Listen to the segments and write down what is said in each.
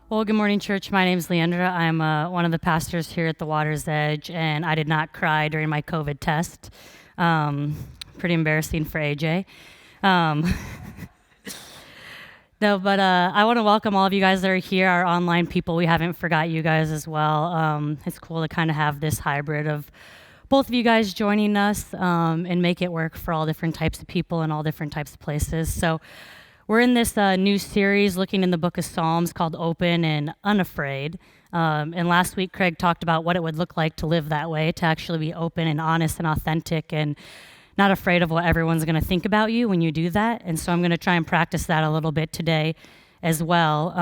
Well, good morning, church. My name's Leandra. I'm one of the pastors here at the Water's Edge, and I did not cry during my COVID test. Um, Pretty embarrassing for AJ. Um, no, but I want to welcome all of you guys that are here, our online people. We haven't forgot you guys as well. It's cool to kind of have this hybrid of both of you guys joining us and make it work for all different types of people in all different types of places. So we're in this new series looking in the book of Psalms called Open and Unafraid. And last week, Craig talked about what it would look like to live that way, to actually be open and honest and authentic and not afraid of what everyone's going to think about you when you do that. And so I'm going to try and practice that a little bit today as well.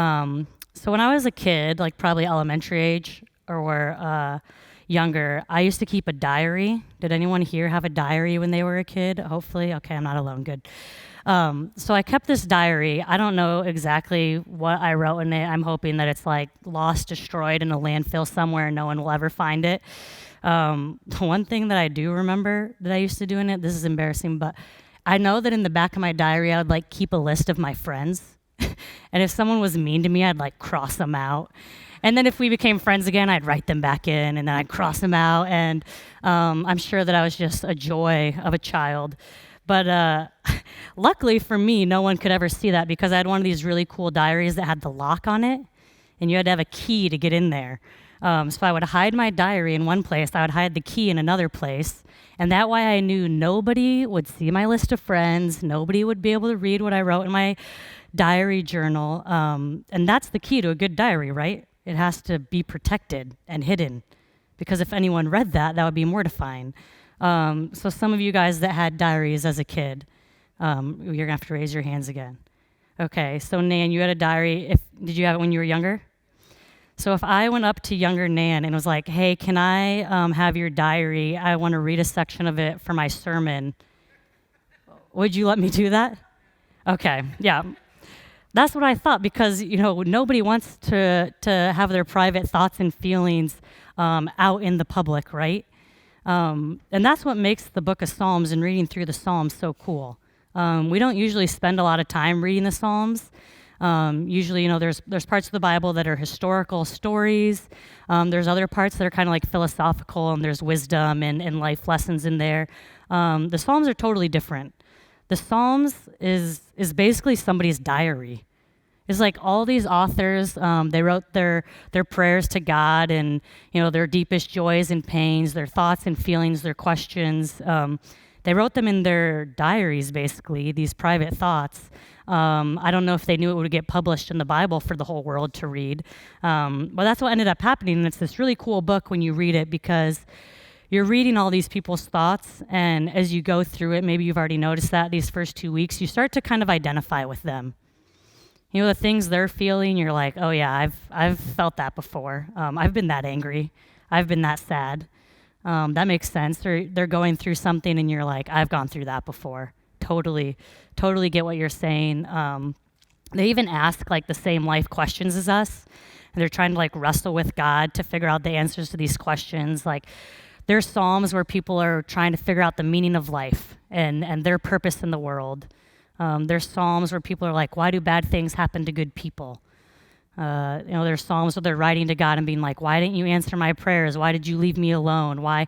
So when I was a kid, like probably elementary age or younger, I used to keep a diary. Did anyone here have a diary when they were a kid? Hopefully. Okay, I'm not alone. Good. So I kept this diary. I don't know exactly what I wrote in it. I'm hoping that it's like lost, destroyed in a landfill somewhere and no one will ever find it. The one thing that I do remember that I used to do in it, this is embarrassing, but I know that in the back of my diary, I would like keep a list of my friends. And if someone was mean to me, I'd like cross them out. And then if we became friends again, I'd write them back in and then I'd cross them out. And I'm sure that I was just a joy of a child. But luckily for me, no one could ever see that because I had one of these really cool diaries that had the lock on it, and you had to have a key to get in there. So I would hide my diary in one place, I would hide the key in another place, and that way I knew nobody would see my list of friends, nobody would be able to read what I wrote in my diary journal. And that's the key to a good diary, right? It has to be protected and hidden, because if anyone read that, that would be mortifying. So some of you guys that had diaries as a kid, you're gonna have to raise your hands again. Okay, so Nan, you had a diary. Did you have it when you were younger? So if I went up to younger Nan and was like, hey, can I have your diary? I want to read a section of it for my sermon. Would you let me do that? Okay, yeah. That's what I thought, because nobody wants to have their private thoughts and feelings out in the public, right? And that's what makes the book of Psalms and reading through the Psalms so cool. We don't usually spend a lot of time reading the Psalms. Usually, there's parts of the Bible that are historical stories. There's other parts that are kind of like philosophical, and there's wisdom and life lessons in there. The Psalms are totally different. The Psalms is basically somebody's diary. It's like all these authors, they wrote their prayers to God and, their deepest joys and pains, their thoughts and feelings, their questions. They wrote them in their diaries, basically, these private thoughts. I don't know if they knew it would get published in the Bible for the whole world to read. But that's what ended up happening. And it's this really cool book when you read it, because you're reading all these people's thoughts. And as you go through it, maybe you've already noticed that these first 2 weeks, you start to kind of identify with them. The things they're feeling, you're like, oh yeah, I've felt that before. I've been that angry. I've been that sad. That makes sense. They're going through something and you're like, I've gone through that before. Totally get what you're saying. They even ask like the same life questions as us. And they're trying to like wrestle with God to figure out the answers to these questions. Like there's Psalms where people are trying to figure out the meaning of life and their purpose in the world. There's Psalms where people are like, why do bad things happen to good people? There's Psalms where they're writing to God and being like, why didn't you answer my prayers? Why did you leave me alone? Why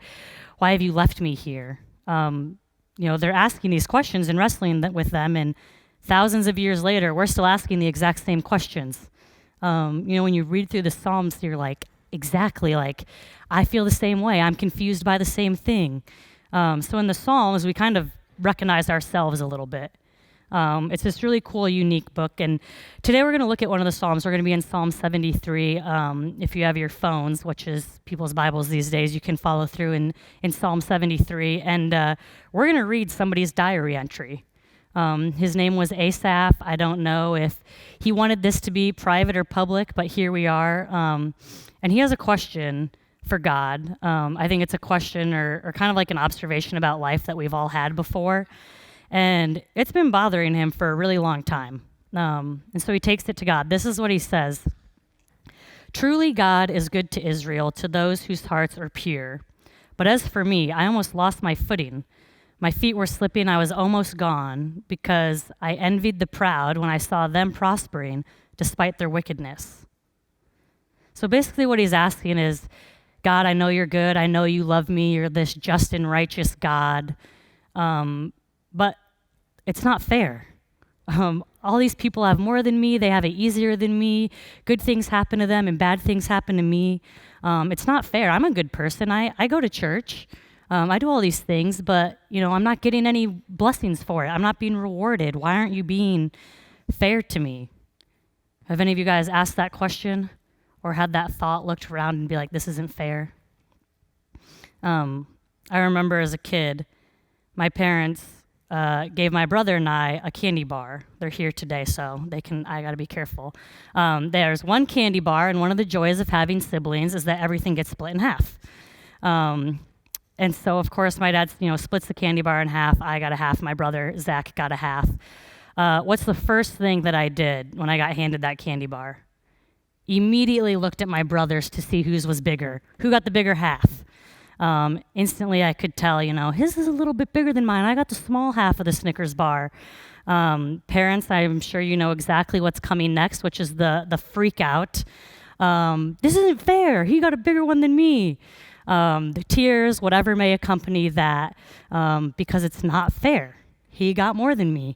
have you left me here? They're asking these questions and wrestling with them, and thousands of years later, we're still asking the exact same questions. When you read through the Psalms, you're like, exactly, like, I feel the same way. I'm confused by the same thing. So in the Psalms, we kind of recognize ourselves a little bit. It's this really cool, unique book. And today we're going to look at one of the Psalms. We're going to be in Psalm 73. If you have your phones, which is people's Bibles these days, you can follow through in Psalm 73. And we're going to read somebody's diary entry. His name was Asaph. I don't know if he wanted this to be private or public, but here we are. And he has a question for God. I think it's a question or kind of like an observation about life that we've all had before. And it's been bothering him for a really long time. And so he takes it to God. This is what he says. Truly God is good to Israel, to those whose hearts are pure. But as for me, I almost lost my footing. My feet were slipping, I was almost gone, because I envied the proud when I saw them prospering despite their wickedness. So basically what he's asking is, God, I know you're good. I know you love me. You're this just and righteous God. But it's not fair. All these people have more than me. They have it easier than me. Good things happen to them and bad things happen to me. It's not fair. I'm a good person. I go to church. I do all these things, but I'm not getting any blessings for it. I'm not being rewarded. Why aren't you being fair to me? Have any of you guys asked that question or had that thought, looked around and be like, this isn't fair? I remember as a kid, my parents gave my brother and I a candy bar. They're here today, so I gotta be careful. There's one candy bar, and one of the joys of having siblings is that everything gets split in half. And so, of course, my dad, splits the candy bar in half. I got a half. My brother, Zach, got a half. What's the first thing that I did when I got handed that candy bar? Immediately looked at my brothers to see whose was bigger, who got the bigger half. Instantly, I could tell, his is a little bit bigger than mine. I got the small half of the Snickers bar. Parents, I'm sure you know exactly what's coming next, which is the freak out. This isn't fair. He got a bigger one than me. The tears, whatever may accompany that, because it's not fair. He got more than me.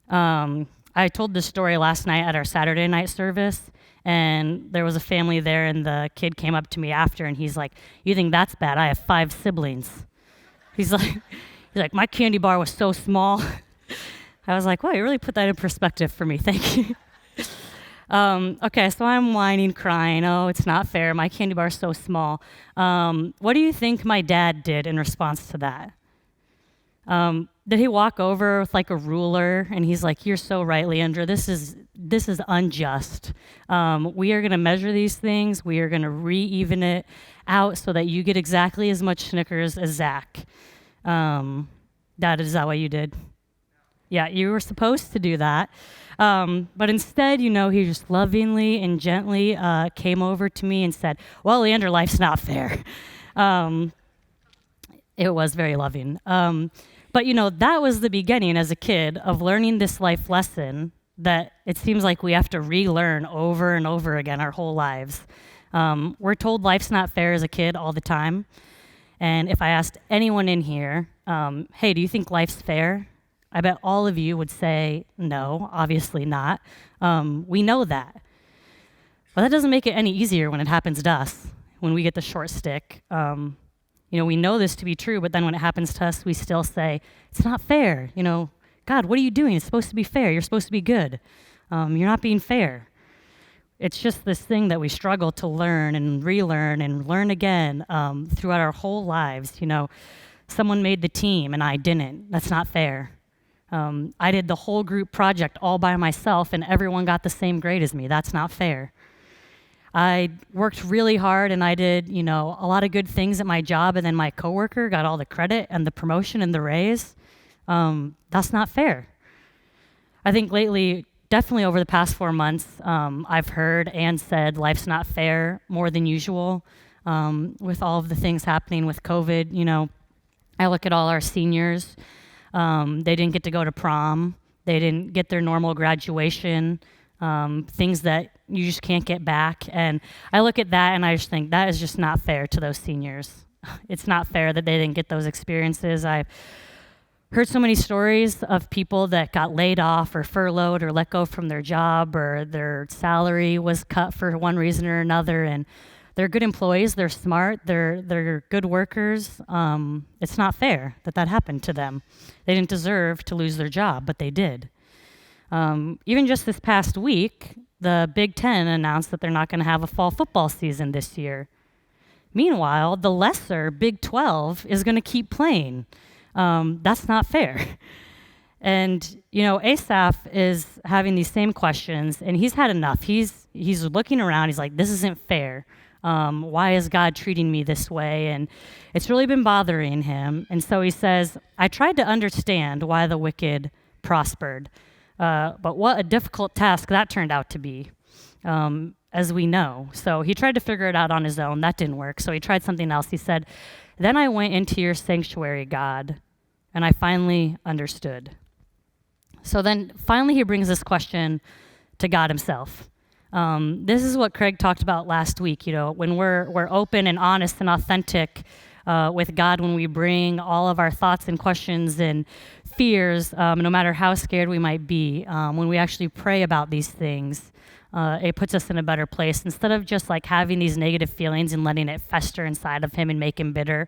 I told this story last night at our Saturday night service, and there was a family there, and the kid came up to me after, and he's like, "You think that's bad? I have 5 siblings." He's like, "My candy bar was so small." I was like, "Wow, you really put that in perspective for me. Thank you." Okay, so I'm whining, crying. Oh, it's not fair. My candy bar is so small. What do you think my dad did in response to that? Did he walk over with like a ruler and he's like, "You're so right, Leandra. This is unjust. We are going to measure these things. We are going to re-even it out so that you get exactly as much Snickers as Zach." Dad, is that what you did? Yeah, you were supposed to do that. But instead, he just lovingly and gently came over to me and said, "Well, Leandra, life's not fair." It was very loving. But, that was the beginning as a kid of learning this life lesson that it seems like we have to relearn over and over again our whole lives. We're told life's not fair as a kid all the time. And if I asked anyone in here, "Hey, do you think life's fair?" I bet all of you would say, "No, obviously not." We know that. But that doesn't make it any easier when it happens to us, when we get the short stick. We know this to be true, but then when it happens to us, we still say, "It's not fair. God, what are you doing? It's supposed to be fair. You're supposed to be good. You're not being fair." It's just this thing that we struggle to learn and relearn and learn again throughout our whole lives. Someone made the team and I didn't. That's not fair. I did the whole group project all by myself and everyone got the same grade as me. That's not fair. I worked really hard and I did, a lot of good things at my job, and then my coworker got all the credit and the promotion and the raise. That's not fair. I think lately, definitely over the past 4 months, I've heard and said life's not fair more than usual with all of the things happening with COVID. I look at all our seniors. They didn't get to go to prom. They didn't get their normal graduation, things that you just can't get back. And I look at that and I just think that is just not fair to those seniors. It's not fair that they didn't get those experiences. I've heard so many stories of people that got laid off or furloughed or let go from their job, or their salary was cut for one reason or another. And they're good employees, they're smart, they're good workers. It's not fair that happened to them. They didn't deserve to lose their job, but they did. Even just this past week, the Big Ten announced that they're not going to have a fall football season this year. Meanwhile, the lesser Big 12 is going to keep playing. That's not fair. And, Asaph is having these same questions, and he's had enough. He's looking around. He's like, "This isn't fair. Why is God treating me this way?" And it's really been bothering him. And so he says, "I tried to understand why the wicked prospered. But what a difficult task that turned out to be, as we know." So he tried to figure it out on his own. That didn't work. So he tried something else. He said, "Then I went into your sanctuary, God, and I finally understood." So then finally he brings this question to God himself. This is what Craig talked about last week. When we're open and honest and authentic with God, when we bring all of our thoughts and questions and fears, no matter how scared we might be, when we actually pray about these things, it puts us in a better place. Instead of just like having these negative feelings and letting it fester inside of him and make him bitter,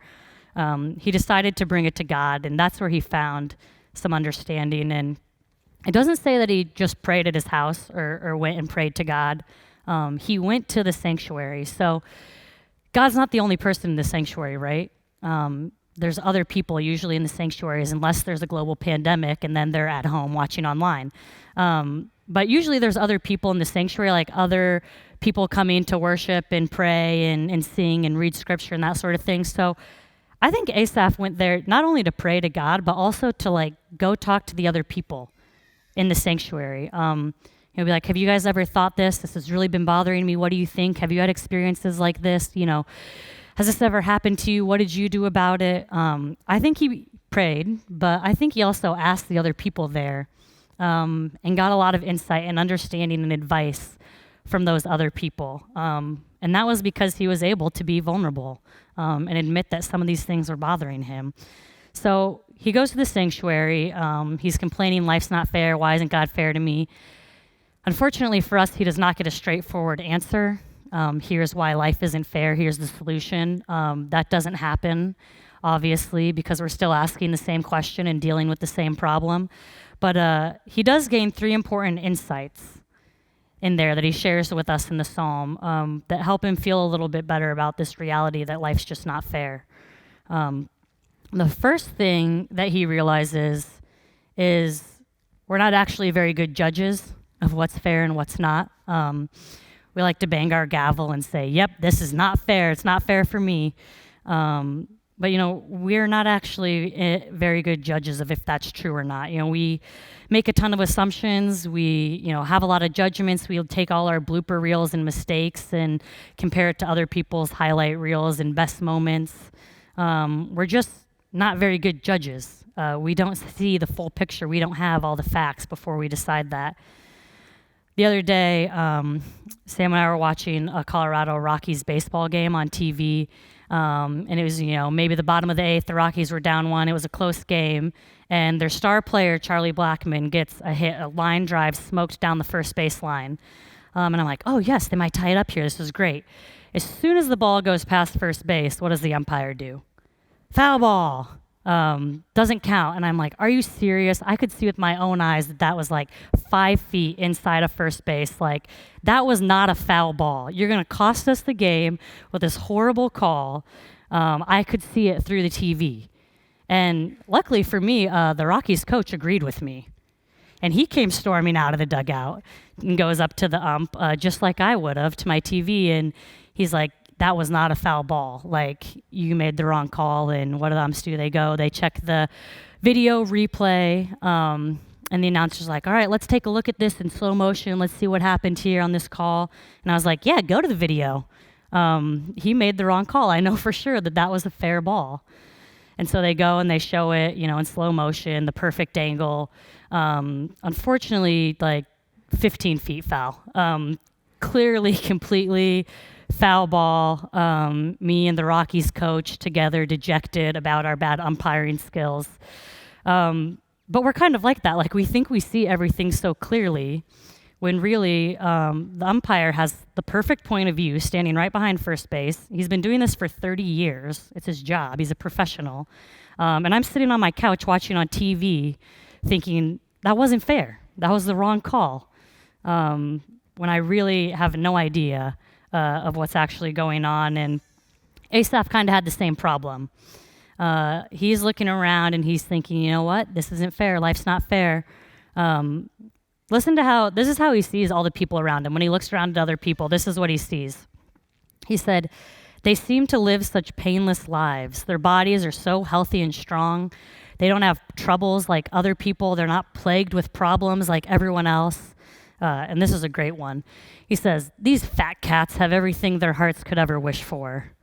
he decided to bring it to God, and that's where he found some understanding. And it doesn't say that he just prayed at his house or went and prayed to God. He went to the sanctuary. So God's not the only person in the sanctuary, right? There's other people usually in the sanctuaries, unless there's a global pandemic, and then they're at home watching online. But usually there's other people in the sanctuary, like other people coming to worship and pray and sing and read scripture and that sort of thing. So I think Asaph went there not only to pray to God, but also to like go talk to the other people in the sanctuary. He'll be like, have you guys ever thought this? This has really been bothering me. What do you think? Have you had experiences like this? Has this ever happened to you? What did you do about it? I think he prayed, but I think he also asked the other people there and got a lot of insight and understanding and advice from those other people. And that was because he was able to be vulnerable and admit that some of these things were bothering him. So he goes to the sanctuary. He's complaining, life's not fair. Why isn't God fair to me? Unfortunately for us, he does not get a straightforward answer. Here's why life isn't fair. Here's the solution. That doesn't happen, obviously, because we're still asking the same question and dealing with the same problem. But he does gain 3 important insights in there that he shares with us in the psalm that help him feel a little bit better about this reality that life's just not fair. The first thing that he realizes is we're not actually very good judges of what's fair and what's not. We like to bang our gavel and say, yep, this is not fair. It's not fair for me. But we're not actually very good judges of if that's true or not. We make a ton of assumptions. We, have a lot of judgments. We'll take all our blooper reels and mistakes and compare it to other people's highlight reels and best moments. We're just not very good judges. We don't see the full picture. We don't have all the facts before we decide that. The other day, Sam and I were watching a Colorado Rockies baseball game on TV. And it was, maybe the bottom of the 8th, the Rockies were down 1. It was a close game. And their star player, Charlie Blackmon, gets a hit, a line drive smoked down the first base line. And I'm like, oh, yes, they might tie it up here. This is great. As soon as the ball goes past first base, what does the umpire do? Foul ball. Doesn't count. And I'm like, are you serious? I could see with my own eyes that was like 5 feet inside of first base. Like, that was not a foul ball. You're going to cost us the game with this horrible call. I could see it through the TV. And luckily for me, the Rockies coach agreed with me. And he came storming out of the dugout and goes up to the ump, just like I would have, to my TV. And he's like, that was not a foul ball. Like, you made the wrong call. And what do the umps do? They go, they check the video replay. And the announcer's like, all right, let's take a look at this in slow motion. Let's see what happened here on this call. And I was like, yeah, go to the video. He made the wrong call. I know for sure that was a fair ball. And so they go and they show it, in slow motion, the perfect angle. Unfortunately, like 15 feet foul. Clearly, completely foul ball. Me and the Rockies coach together dejected about our bad umpiring skills. But we're kind of like that. Like, we think we see everything so clearly when really the umpire has the perfect point of view standing right behind first base. He's been doing this for 30 years. It's his job. He's a professional. And I'm sitting on my couch watching on TV thinking, that wasn't fair. That was the wrong call. When I really have no idea of what's actually going on. And Asaph kind of had the same problem. He's looking around and he's thinking, you know what? This isn't fair. Life's not fair. Listen to this is how he sees all the people around him. When he looks around at other people, this is what he sees. He said, they seem to live such painless lives. Their bodies are so healthy and strong. They don't have troubles like other people. They're not plagued with problems like everyone else. And this is a great one. He says, these fat cats have everything their hearts could ever wish for.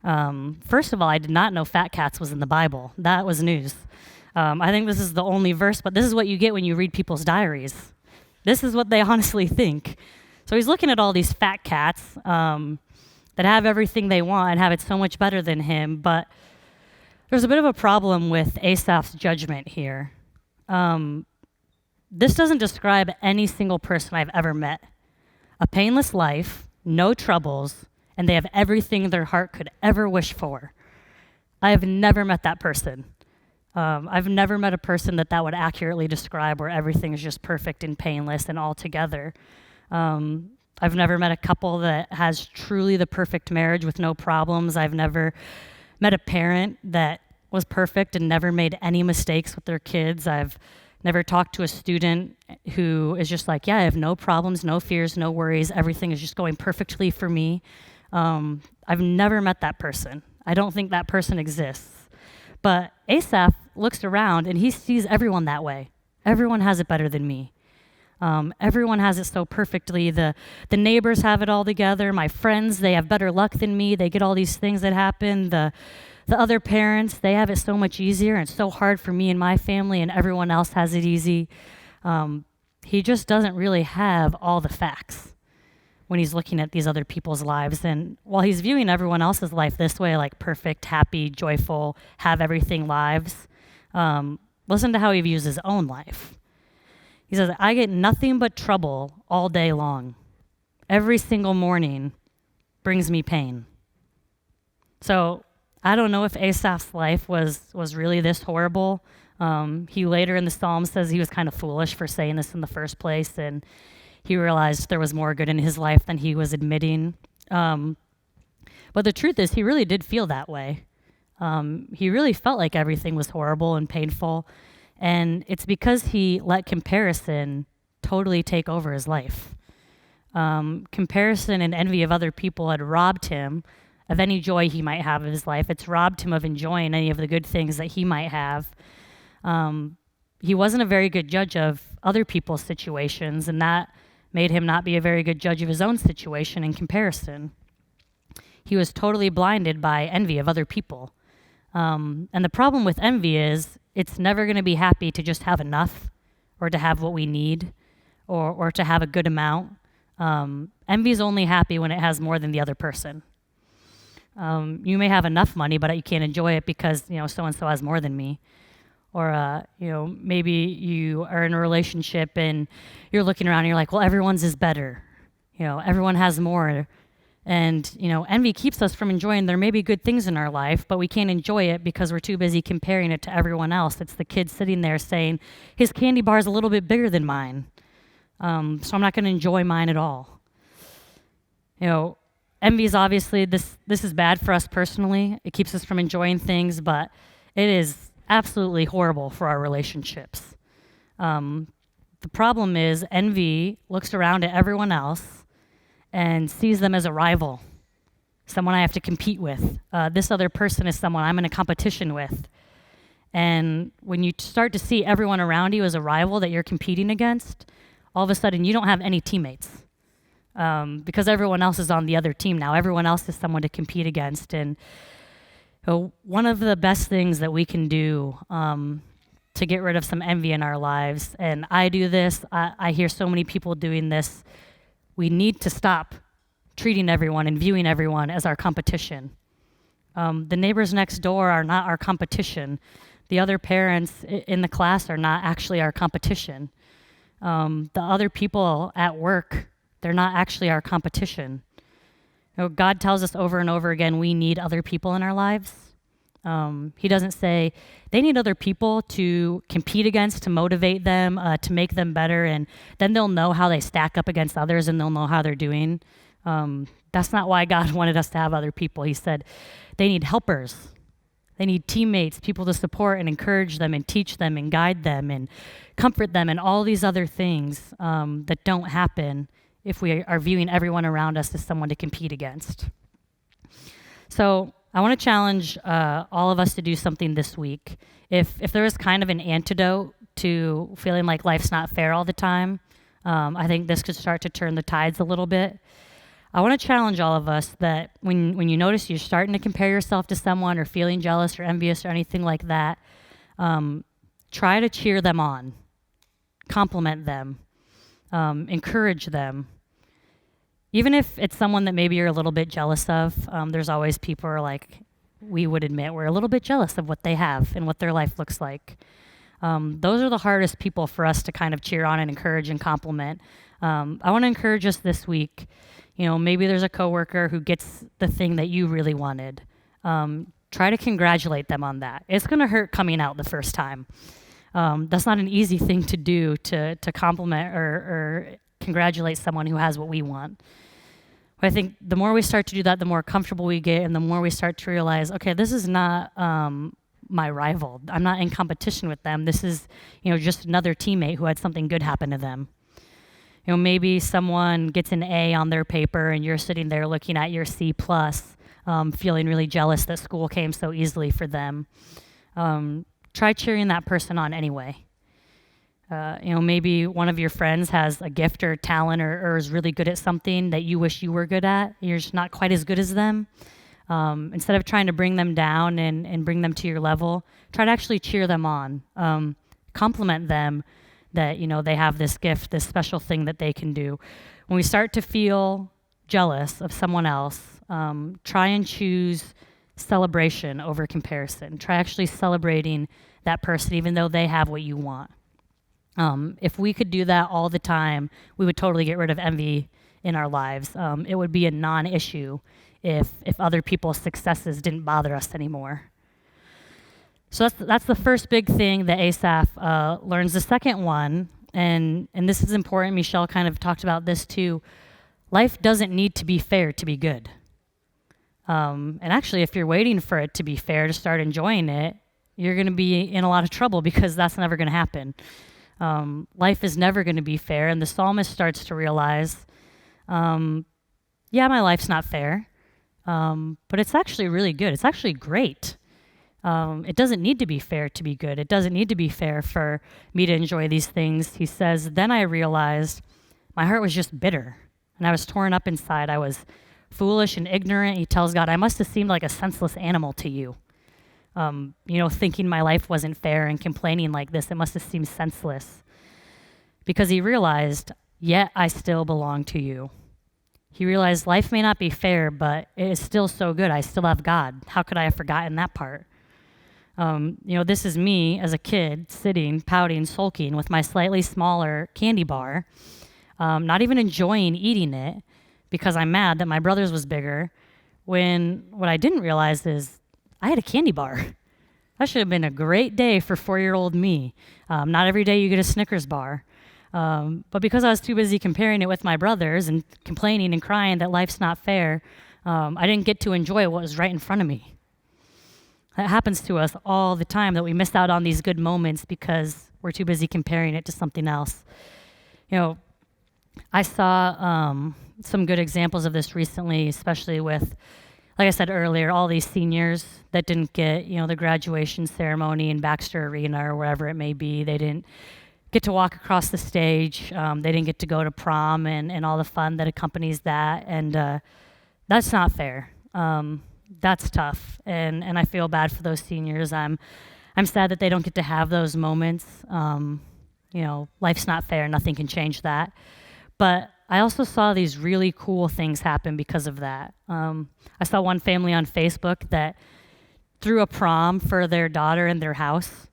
First of all, I did not know fat cats was in the Bible. That was news. I think this is the only verse, but this is what you get when you read people's diaries. This is what they honestly think. So he's looking at all these fat cats that have everything they want and have it so much better than him, but there's a bit of a problem with Asaph's judgment here. This doesn't describe any single person I've ever met. A painless life, no troubles, and they have everything their heart could ever wish for. I have never met that person. I've never met a person that would accurately describe where everything is just perfect and painless and all together. I've never met a couple that has truly the perfect marriage with no problems. I've never met a parent that was perfect and never made any mistakes with their kids. I've never talked to a student who is just like, yeah, I have no problems, no fears, no worries. Everything is just going perfectly for me. I've never met that person. I don't think that person exists. But Asaph looks around and he sees everyone that way. Everyone has it better than me. Everyone has it so perfectly. The neighbors have it all together. My friends, they have better luck than me. They get all these things that happen. The other parents, they have it so much easier, and it's so hard for me and my family, and everyone else has it easy. He just doesn't really have all the facts when he's looking at these other people's lives. And while he's viewing everyone else's life this way, like perfect, happy, joyful, have everything lives, listen to how he views his own life. He says, I get nothing but trouble all day long. Every single morning brings me pain. So I don't know if Asaph's life was really this horrible. He later in the Psalm says he was kind of foolish for saying this in the first place, and he realized there was more good in his life than he was admitting. But the truth is, he really did feel that way. He really felt like everything was horrible and painful, and it's because he let comparison totally take over his life. Comparison and envy of other people had robbed him of any joy he might have in his life. It's robbed him of enjoying any of the good things that he might have. He wasn't a very good judge of other people's situations, and that made him not be a very good judge of his own situation in comparison. He was totally blinded by envy of other people. And the problem with envy is it's never going to be happy to just have enough or to have what we need or to have a good amount. Envy is only happy when it has more than the other person. You may have enough money, but you can't enjoy it because, so-and-so has more than me. Or, maybe you are in a relationship and you're looking around and you're like, well, everyone's is better. Everyone has more. And, envy keeps us from enjoying, there may be good things in our life, but we can't enjoy it because we're too busy comparing it to everyone else. It's the kid sitting there saying, his candy bar is a little bit bigger than mine. So I'm not going to enjoy mine at all. Envy is obviously, this is bad for us personally. It keeps us from enjoying things, but it is absolutely horrible for our relationships. The problem is envy looks around at everyone else and sees them as a rival, someone I have to compete with. This other person is someone I'm in a competition with. And when you start to see everyone around you as a rival that you're competing against, all of a sudden you don't have any teammates. Because everyone else is on the other team now. Everyone else is someone to compete against. And one of the best things that we can do to get rid of some envy in our lives, and I do this, I hear so many people doing this, we need to stop treating everyone and viewing everyone as our competition. The neighbors next door are not our competition. The other parents in the class are not actually our competition. The other people at work, they're not actually our competition. God tells us over and over again we need other people in our lives. He doesn't say they need other people to compete against, to motivate them, to make them better, and then they'll know how they stack up against others and they'll know how they're doing. That's not why God wanted us to have other people. He said they need helpers. They need teammates, people to support and encourage them and teach them and guide them and comfort them and all these other things that don't happen if we are viewing everyone around us as someone to compete against. So I want to challenge all of us to do something this week. If there is kind of an antidote to feeling like life's not fair all the time, I think this could start to turn the tides a little bit. I want to challenge all of us that when you notice you're starting to compare yourself to someone or feeling jealous or envious or anything like that, try to cheer them on, compliment them, encourage them. Even if it's someone that maybe you're a little bit jealous of, there's always people who are like, we would admit we're a little bit jealous of what they have and what their life looks like. Those are the hardest people for us to kind of cheer on and encourage and compliment. I want to encourage us this week. Maybe there's a coworker who gets the thing that you really wanted. Try to congratulate them on that. It's going to hurt coming out the first time. That's not an easy thing to do, to compliment or congratulate someone who has what we want. But I think the more we start to do that, the more comfortable we get, and the more we start to realize, okay, this is not my rival. I'm not in competition with them. This is, just another teammate who had something good happen to them. Maybe someone gets an A on their paper, and you're sitting there looking at your C plus, feeling really jealous that school came so easily for them. Try cheering that person on anyway. Maybe one of your friends has a gift or talent or is really good at something that you wish you were good at. You're just not quite as good as them. Instead of trying to bring them down and bring them to your level, try to actually cheer them on. Compliment them that, they have this gift, this special thing that they can do. When we start to feel jealous of someone else, try and choose celebration over comparison. Try actually celebrating that person even though they have what you want. If we could do that all the time, we would totally get rid of envy in our lives. It would be a non-issue if other people's successes didn't bother us anymore. So that's the first big thing that Asaph learns. The second one, and this is important, Michelle kind of talked about this too, life doesn't need to be fair to be good. And actually, if you're waiting for it to be fair to start enjoying it, you're going to be in a lot of trouble because that's never going to happen. Life is never going to be fair, and the psalmist starts to realize, my life's not fair, but it's actually really good. It's actually great. It doesn't need to be fair to be good. It doesn't need to be fair for me to enjoy these things. He says, then I realized my heart was just bitter, and I was torn up inside. I was foolish and ignorant. He tells God, I must have seemed like a senseless animal to you. Thinking my life wasn't fair and complaining like this, it must have seemed senseless. Because he realized, yet I still belong to you. He realized life may not be fair, but it is still so good. I still have God. How could I have forgotten that part? This is me as a kid sitting, pouting, sulking with my slightly smaller candy bar, not even enjoying eating it because I'm mad that my brother's was bigger, when what I didn't realize is I had a candy bar. That should have been a great day for 4-year-old me. Not every day you get a Snickers bar. But because I was too busy comparing it with my brothers and complaining and crying that life's not fair, I didn't get to enjoy what was right in front of me. That happens to us all the time, that we miss out on these good moments because we're too busy comparing it to something else. I saw some good examples of this recently, especially with, like I said earlier, all these seniors that didn't get, the graduation ceremony in Baxter Arena or wherever it may be. They didn't get to walk across the stage. They didn't get to go to prom and all the fun that accompanies that. And that's not fair. That's tough. And I feel bad for those seniors. I'm sad that they don't get to have those moments. Life's not fair. Nothing can change that. But I also saw these really cool things happen because of that. I saw one family on Facebook that threw a prom for their daughter in their house.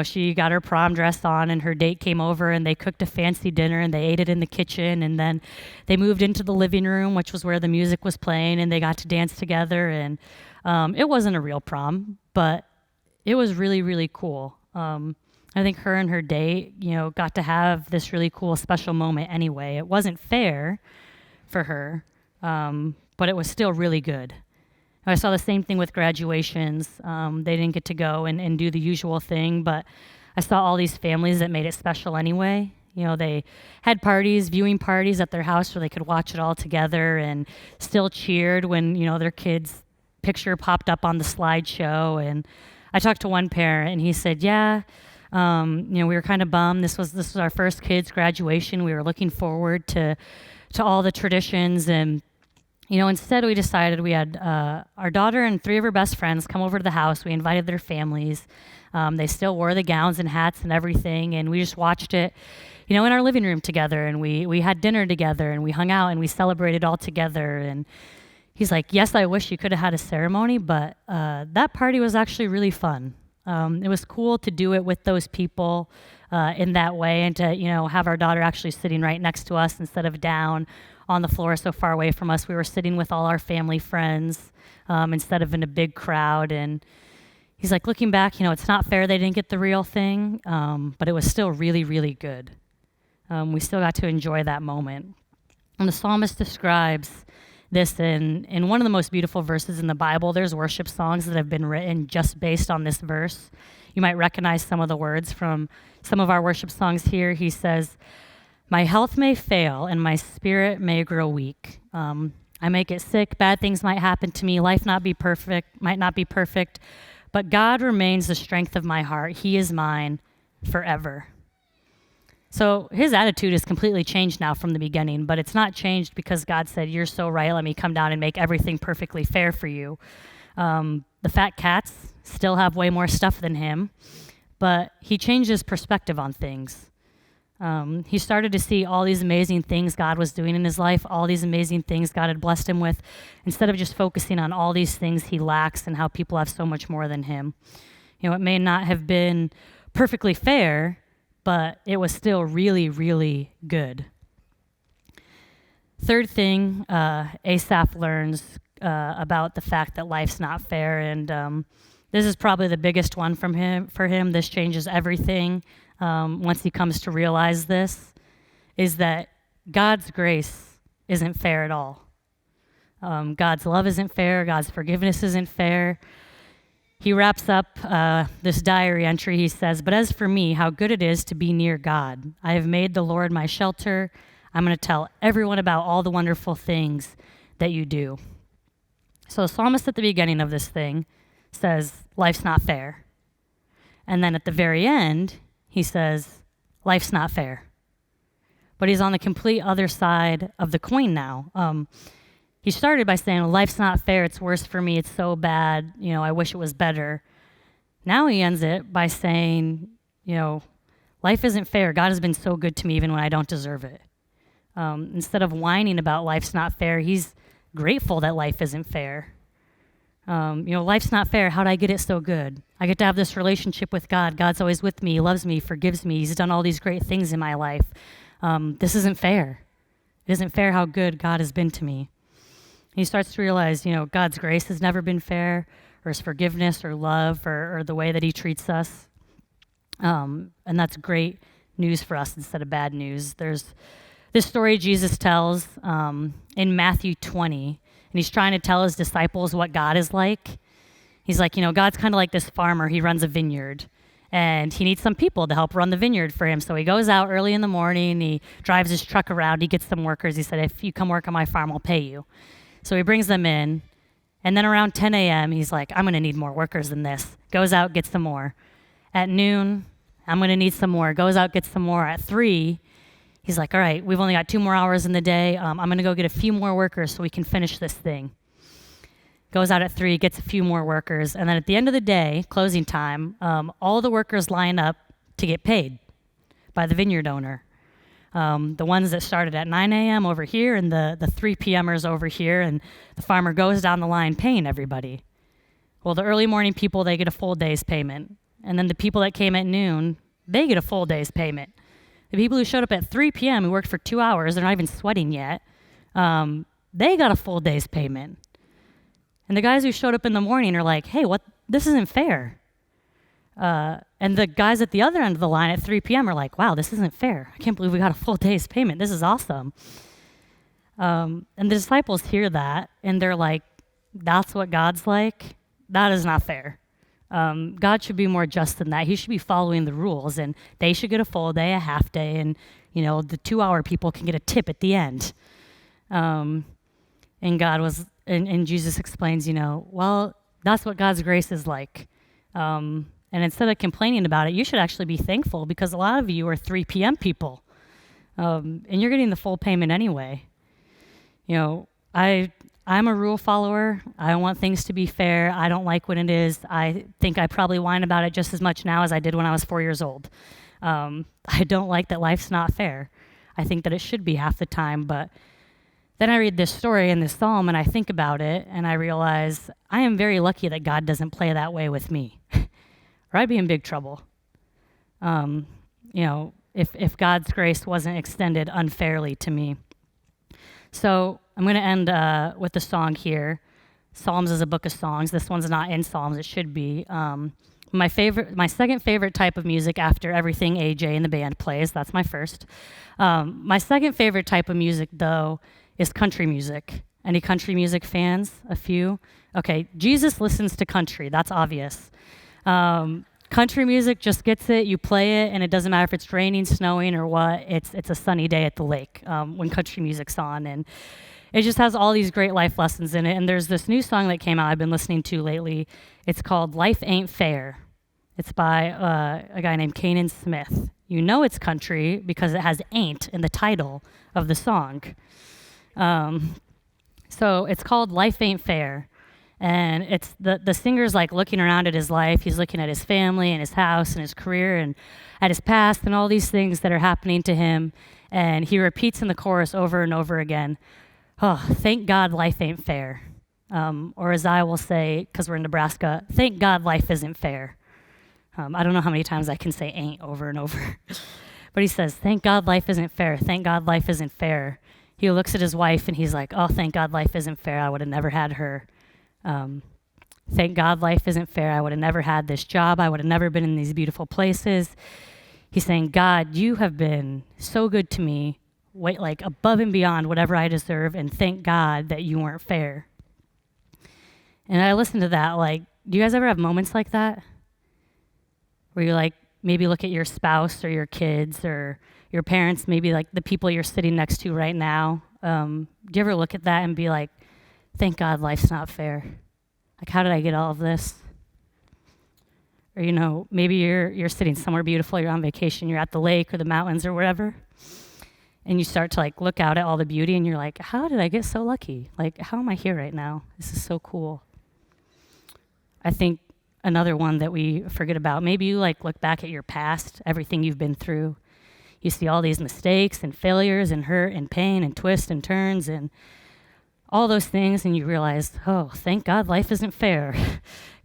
She got her prom dress on and her date came over and they cooked a fancy dinner and they ate it in the kitchen, and then they moved into the living room, which was where the music was playing, and they got to dance together. And it wasn't a real prom, but it was really, really cool. I think her and her date, got to have this really cool special moment anyway. It wasn't fair for her, but it was still really good. I saw the same thing with graduations. They didn't get to go and do the usual thing, but I saw all these families that made it special anyway. They had parties, viewing parties at their house where they could watch it all together and still cheered when, their kid's picture popped up on the slideshow. And I talked to one parent and he said, we were kind of bummed. This was our first kid's graduation. We were looking forward to all the traditions, and instead we decided we had our daughter and 3 of her best friends come over to the house. We invited their families. They still wore the gowns and hats and everything, and we just watched it in our living room together, and we had dinner together, and we hung out, and we celebrated all together. And he's like, yes, I wish you could have had a ceremony, but that party was actually really fun. It was cool to do it with those people in that way, and to have our daughter actually sitting right next to us instead of down on the floor so far away from us. We were sitting with all our family friends instead of in a big crowd. And he's like, looking back, it's not fair they didn't get the real thing, but it was still really, really good. We still got to enjoy that moment. And the psalmist describes this in one of the most beautiful verses in the Bible. There's worship songs that have been written just based on this verse. You might recognize some of the words from some of our worship songs here. He says, my health may fail and my spirit may grow weak. I may get sick, bad things might happen to me, life might not be perfect, but God remains the strength of my heart. He is mine forever. So his attitude is completely changed now from the beginning, but it's not changed because God said, you're so right, let me come down and make everything perfectly fair for you. The fat cats still have way more stuff than him, but he changed his perspective on things. He started to see all these amazing things God was doing in his life, all these amazing things God had blessed him with, instead of just focusing on all these things he lacks and how people have so much more than him. It may not have been perfectly fair, but it was still really, really good. Third thing, Asaph learns about the fact that life's not fair, and this is probably the biggest one for him. This changes everything. Once he comes to realize this, is that God's grace isn't fair at all. God's love isn't fair. God's forgiveness isn't fair. He wraps up this diary entry. He says, but as for me, how good it is to be near God. I have made the Lord my shelter. I'm going to tell everyone about all the wonderful things that you do. So the psalmist at the beginning of this thing says, life's not fair. And then at the very end, he says, life's not fair. But he's on the complete other side of the coin now. He started by saying, life's not fair, it's worse for me, it's so bad, I wish it was better. Now he ends it by saying, life isn't fair. God has been so good to me even when I don't deserve it. Instead of whining about life's not fair, he's grateful that life isn't fair. Life's not fair. How'd I get it so good? I get to have this relationship with God. God's always with me. He loves me, forgives me. He's done all these great things in my life. This isn't fair. It isn't fair how good God has been to me. He starts to realize, God's grace has never been fair, or his forgiveness or love or the way that he treats us. And that's great news for us instead of bad news. There's this story Jesus tells in Matthew 20, and he's trying to tell his disciples what God is like. He's like, God's kind of like this farmer. He runs a vineyard, and he needs some people to help run the vineyard for him. So he goes out early in the morning. He drives his truck around. He gets some workers. He said, if you come work on my farm, I'll pay you. So he brings them in, and then around 10 a.m., he's like, I'm going to need more workers than this. Goes out, gets some more. At noon, I'm going to need some more. Goes out, gets some more. At 3, he's like, all right, we've only got 2 more hours in the day. I'm going to go get a few more workers so we can finish this thing. Goes out at 3, gets a few more workers. And then at the end of the day, closing time, all the workers line up to get paid by the vineyard owner. The ones that started at 9 a.m. over here and the 3 p.m.ers over here, and the farmer goes down the line paying everybody. Well, the early morning people, they get a full day's payment. And then the people that came at noon, they get a full day's payment. The people who showed up at 3 p.m., who worked for 2 hours, they're not even sweating yet, they got a full day's payment. And the guys who showed up in the morning are like, hey, this isn't fair. And the guys at the other end of the line at 3 p.m. are like, wow, this isn't fair. I can't believe we got a full day's payment. This is awesome. And the disciples hear that, and they're like, that's what God's like? That is not fair. God should be more just than that. He should be following the rules, and they should get a full day, a half day, and the 2-hour people can get a tip at the end. And Jesus explains, well, that's what God's grace is like. And instead of complaining about it, you should actually be thankful, because a lot of you are 3 p.m. people, and you're getting the full payment anyway. I'm a rule follower. I want things to be fair. I don't like when it is. I think I probably whine about it just as much now as I did when I was 4 years old. I don't like that life's not fair. I think that it should be half the time, but then I read this story in this psalm and I think about it and I realize I am very lucky that God doesn't play that way with me, or I'd be in big trouble. If God's grace wasn't extended unfairly to me. So I'm going to end with the song here. Psalms is a book of songs. This one's not in Psalms. It should be. My second favorite type of music after everything AJ and the band plays. That's my first. My second favorite type of music, though, is country music. Any country music fans? A few? Okay, Jesus listens to country. That's obvious. Country music just gets it. You play it, and it doesn't matter if it's raining, snowing, or what. It's a sunny day at the lake when country music's on, and it just has all these great life lessons in it. And there's this new song that came out I've been listening to lately. It's called "Life Ain't Fair." It's by a guy named Kanan Smith. You know it's country because it has "ain't" in the title of the song. So it's called "Life Ain't Fair." And it's the singer's like looking around at his life. He's looking at his family and his house and his career and at his past and all these things that are happening to him. And he repeats in the chorus over and over again, "Oh, thank God life ain't fair." Or as I will say, because we're in Nebraska, "Thank God life isn't fair." I don't know how many times I can say "ain't" over and over. But he says, "Thank God life isn't fair. Thank God life isn't fair." He looks at his wife and he's like, "Oh, thank God life isn't fair. I would have never had her." Thank God life isn't fair. I would have never had this job. I would have never been in these beautiful places. He's saying, "God, you have been so good to me, like above and beyond whatever I deserve, and thank God that you weren't fair." And I listen to that, like, do you guys ever have moments like that? Where you like maybe look at your spouse or your kids or your parents, maybe like the people you're sitting next to right now. Do you ever look at that and be like, thank God life's not fair? Like, how did I get all of this? Or, maybe you're sitting somewhere beautiful, you're on vacation, you're at the lake or the mountains or wherever, and you start to like look out at all the beauty and you're like, how did I get so lucky? Like, how am I here right now? This is so cool. I think another one that we forget about, maybe you like look back at your past, everything you've been through. You see all these mistakes and failures and hurt and pain and twists and turns and all those things, and you realize, oh, thank God life isn't fair.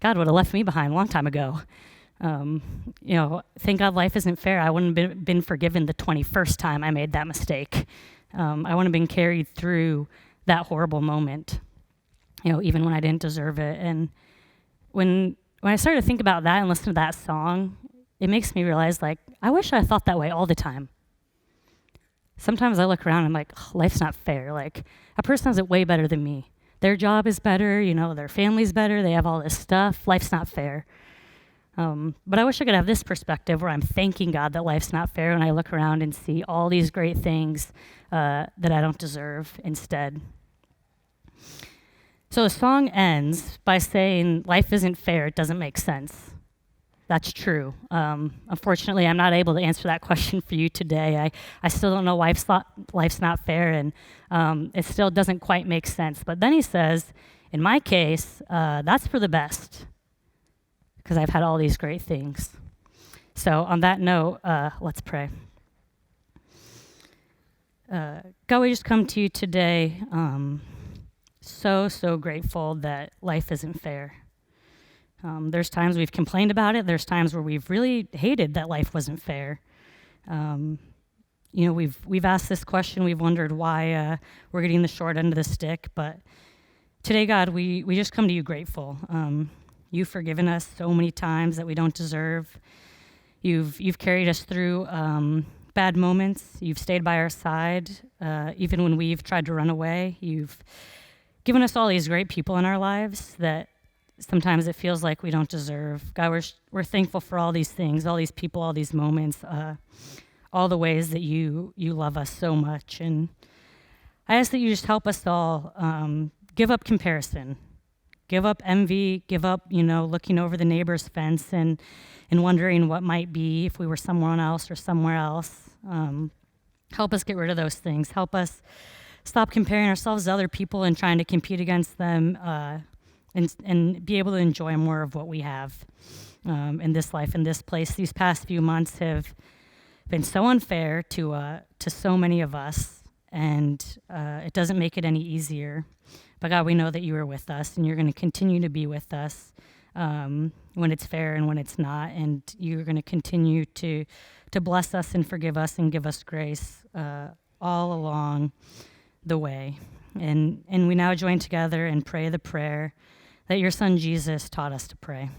God would have left me behind a long time ago. Thank God life isn't fair. I wouldn't have been forgiven the 21st time I made that mistake. I wouldn't have been carried through that horrible moment, even when I didn't deserve it. And when I started to think about that and listen to that song, it makes me realize, like, I wish I thought that way all the time. Sometimes I look around and I'm like, oh, life's not fair. Like, a person has it way better than me. Their job is better, their family's better, they have all this stuff. Life's not fair. But I wish I could have this perspective where I'm thanking God that life's not fair and I look around and see all these great things that I don't deserve instead. So the song ends by saying, life isn't fair, it doesn't make sense. That's true. Unfortunately, I'm not able to answer that question for you today. I still don't know why life's not fair, and it still doesn't quite make sense. But then he says, in my case, that's for the best, because I've had all these great things. So on that note, let's pray. God, we just come to you today so grateful that life isn't fair. There's times we've complained about it. There's times where we've really hated that life wasn't fair. We've asked this question. We've wondered why we're getting the short end of the stick. But today, God, we just come to you grateful. You've forgiven us so many times that we don't deserve. You've carried us through bad moments. You've stayed by our side, even when we've tried to run away. You've given us all these great people in our lives that sometimes it feels like we don't deserve. God, we're thankful for all these things, all these people, all these moments, all the ways that you love us so much. And I ask that you just help us all give up comparison, give up envy, give up, looking over the neighbor's fence and wondering what might be if we were someone else or somewhere else. Help us get rid of those things. Help us stop comparing ourselves to other people and trying to compete against them, and be able to enjoy more of what we have in this life, in this place. These past few months have been so unfair to so many of us, and it doesn't make it any easier. But God, we know that you are with us, and you're going to continue to be with us when it's fair and when it's not, and you're going to continue to bless us and forgive us and give us grace all along the way. And we now join together and pray the prayer that your Son Jesus taught us to pray.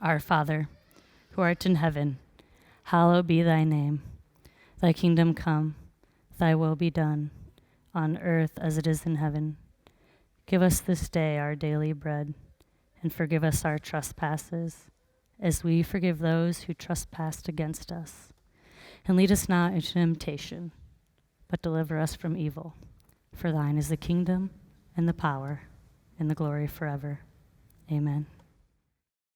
Our Father, who art in heaven, hallowed be thy name. Thy kingdom come, thy will be done, on earth as it is in heaven. Give us this day our daily bread, and forgive us our trespasses, as we forgive those who trespass against us. And lead us not into temptation, but deliver us from evil. For thine is the kingdom, and the power, and the glory forever. Amen.